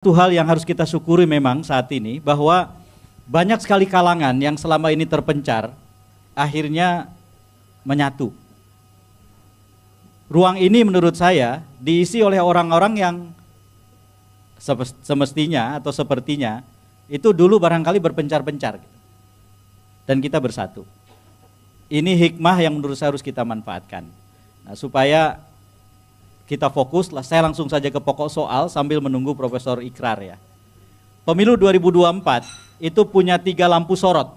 Satu hal yang harus kita syukuri memang saat ini, bahwa banyak sekali kalangan yang selama ini terpencar, akhirnya menyatu. Ruang ini menurut saya diisi oleh orang-orang yang semestinya atau sepertinya itu dulu barangkali berpencar-pencar. Dan kita bersatu. Ini hikmah yang menurut saya harus kita manfaatkan. Nah, supaya kita fokus, saya langsung saja ke pokok soal sambil menunggu Profesor Ikrar ya. Pemilu 2024 itu punya 3 lampu sorot.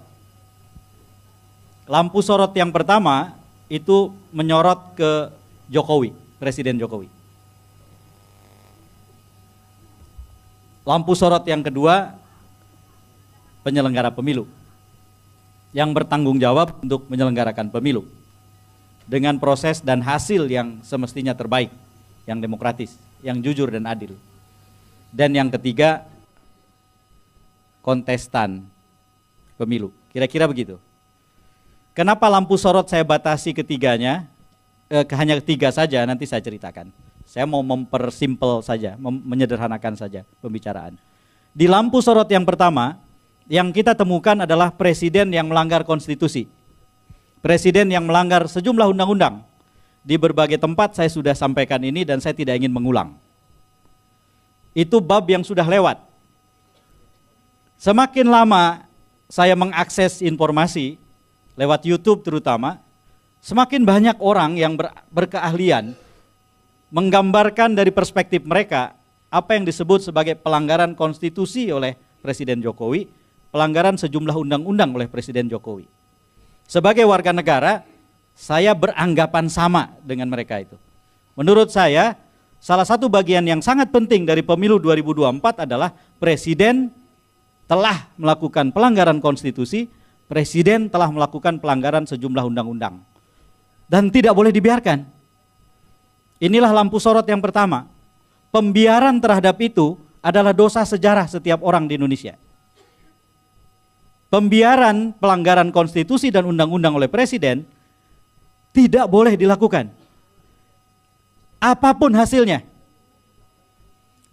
Lampu sorot yang pertama itu menyorot ke Jokowi, Presiden Jokowi. Lampu sorot yang kedua, penyelenggara pemilu yang bertanggung jawab untuk menyelenggarakan pemilu dengan proses dan hasil yang semestinya terbaik, yang demokratis, yang jujur dan adil. Dan yang ketiga, kontestan pemilu. Kira-kira begitu. Kenapa lampu sorot saya batasi ketiganya, hanya ketiga saja, nanti saya ceritakan. Saya mau mempersimpel saja, menyederhanakan saja pembicaraan. Di lampu sorot yang pertama, yang kita temukan adalah presiden yang melanggar konstitusi. Presiden yang melanggar sejumlah undang-undang. Di berbagai tempat saya sudah sampaikan ini dan saya tidak ingin mengulang. Itu bab yang sudah lewat. Semakin lama saya mengakses informasi, lewat YouTube terutama, semakin banyak orang yang berkeahlian menggambarkan dari perspektif mereka apa yang disebut sebagai pelanggaran konstitusi oleh Presiden Jokowi, pelanggaran sejumlah undang-undang oleh Presiden Jokowi. Sebagai warga negara, saya beranggapan sama dengan mereka itu. Menurut saya, salah satu bagian yang sangat penting dari pemilu 2024 adalah Presiden telah melakukan pelanggaran konstitusi, Presiden telah melakukan pelanggaran sejumlah undang-undang. Dan tidak boleh dibiarkan. Inilah lampu sorot yang pertama. Pembiaran terhadap itu adalah dosa sejarah setiap orang di Indonesia. Pembiaran pelanggaran konstitusi dan undang-undang oleh Presiden tidak boleh dilakukan. Apapun hasilnya.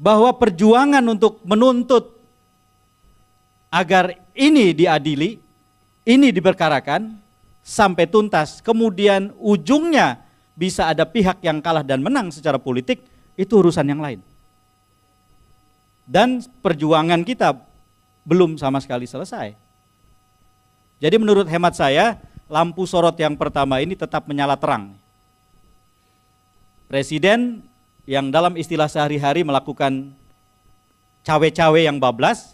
Bahwa perjuangan untuk menuntut agar ini diadili, ini diperkarakan sampai tuntas, kemudian ujungnya bisa ada pihak yang kalah dan menang secara politik, itu urusan yang lain. Dan perjuangan kita belum sama sekali selesai. Jadi menurut hemat saya, lampu sorot yang pertama ini tetap menyala terang. Presiden yang dalam istilah sehari-hari melakukan cawe-cawe yang bablas,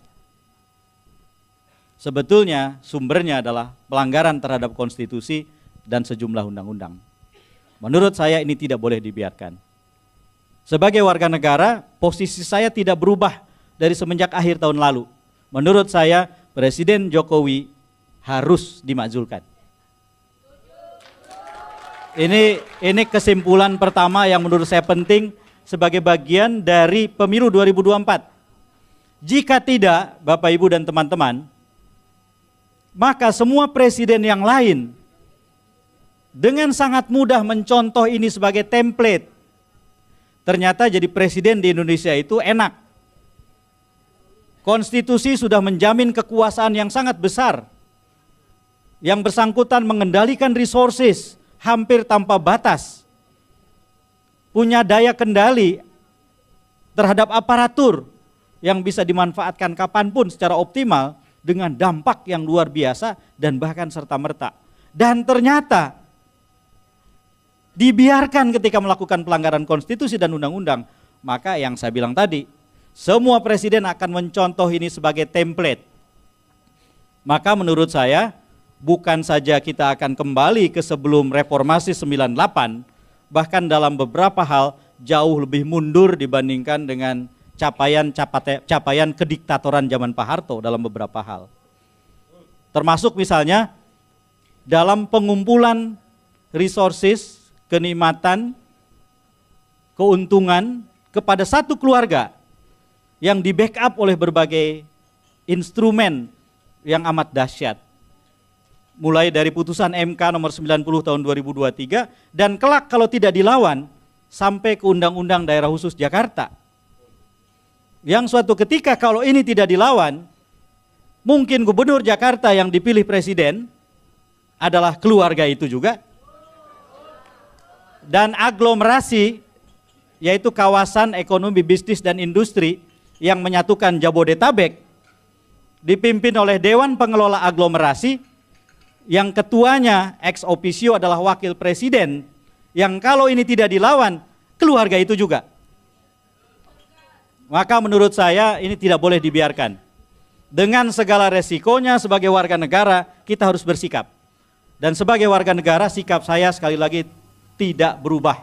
sebetulnya sumbernya adalah pelanggaran terhadap konstitusi dan sejumlah undang-undang. Menurut saya ini tidak boleh dibiarkan. Sebagai warga negara, posisi saya tidak berubah dari semenjak akhir tahun lalu. Menurut saya, Presiden Jokowi harus dimakzulkan. Ini kesimpulan pertama yang menurut saya penting sebagai bagian dari pemilu 2024. Jika tidak, Bapak Ibu dan teman-teman, maka semua presiden yang lain dengan sangat mudah mencontoh ini sebagai template. Ternyata jadi presiden di Indonesia itu enak. Konstitusi sudah menjamin kekuasaan yang sangat besar. Yang bersangkutan mengendalikan resources hampir tanpa batas. Punya daya kendali terhadap aparatur yang bisa dimanfaatkan kapanpun secara optimal dengan dampak yang luar biasa dan bahkan serta-merta. Dan ternyata dibiarkan ketika melakukan pelanggaran konstitusi dan undang-undang. Maka yang saya bilang tadi, semua presiden akan mencontoh ini sebagai template. Maka menurut saya, bukan saja kita akan kembali ke sebelum reformasi 98, bahkan dalam beberapa hal jauh lebih mundur dibandingkan dengan capaian kediktatoran zaman Pak Harto dalam beberapa hal. Termasuk misalnya dalam pengumpulan resources, kenikmatan, keuntungan kepada satu keluarga yang di backup oleh berbagai instrumen yang amat dahsyat. Mulai dari putusan MK nomor 90 tahun 2023 dan kelak kalau tidak dilawan sampai ke Undang-Undang Daerah Khusus Jakarta Yang suatu ketika kalau ini tidak dilawan, mungkin gubernur Jakarta yang dipilih presiden adalah keluarga itu juga. Dan aglomerasi, yaitu kawasan ekonomi, bisnis, dan industri yang menyatukan Jabodetabek, dipimpin oleh Dewan Pengelola Aglomerasi, yang ketuanya ex officio adalah wakil presiden, yang kalau ini tidak dilawan, keluarga itu juga. Maka menurut saya ini tidak boleh dibiarkan. Dengan segala resikonya sebagai warga negara, kita harus bersikap. Dan sebagai warga negara, sikap saya sekali lagi tidak berubah.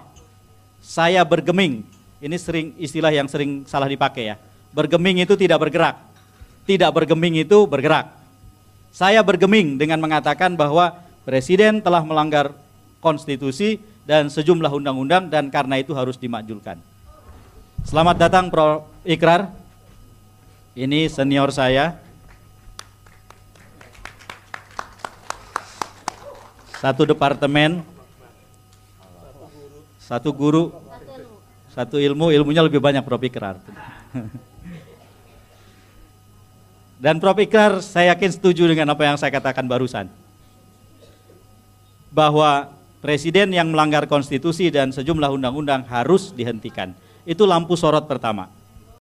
Saya bergeming. Ini istilah yang sering salah dipakai ya. Bergeming itu tidak bergerak. Tidak bergeming itu bergerak. Saya bergeming dengan mengatakan bahwa Presiden telah melanggar konstitusi dan sejumlah undang-undang, dan karena itu harus dimakjulkan. Selamat datang Prof. Ikrar. Ini senior saya. Satu departemen, satu guru, satu ilmu, ilmunya lebih banyak Prof. Ikrar. Dan Prof. Ikrar saya yakin setuju dengan apa yang saya katakan barusan. Bahwa Presiden yang melanggar konstitusi dan sejumlah undang-undang harus dihentikan. Itu lampu sorot pertama.